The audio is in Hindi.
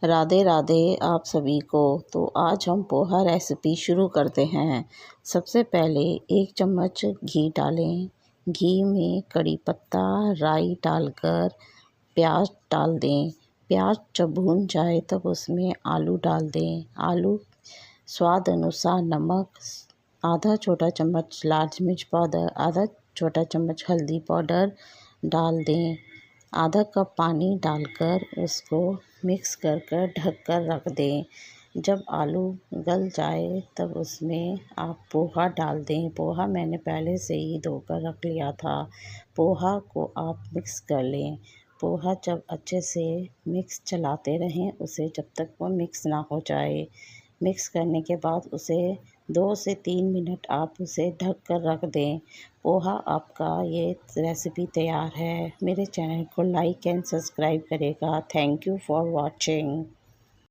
राधे राधे आप सभी को। तो आज हम पोहा रेसिपी शुरू करते हैं। सबसे पहले 1 चम्मच घी डालें। घी में कड़ी पत्ता, राई डालकर प्याज डाल दें। प्याज जब भून जाए तब उसमें आलू डाल दें। आलू स्वाद अनुसार नमक, आधा छोटा चम्मच लाल मिर्च पाउडर, आधा छोटा चम्मच हल्दी पाउडर डाल दें। आधा कप पानी डालकर उसको मिक्स कर ढक कर रख दें। जब आलू गल जाए तब उसमें आप पोहा डाल दें। पोहा मैंने पहले से ही धोकर रख लिया था। पोहा को आप मिक्स कर लें। पोहा जब अच्छे से मिक्स चलाते रहें उसे जब तक वो मिक्स ना हो जाए। मिक्स करने के बाद उसे 2 से 3 मिनट आप उसे ढक कर रख दें। पोहा आपका ये रेसिपी तैयार है। मेरे चैनल को लाइक एंड सब्सक्राइब करेगा। Thank you for watching.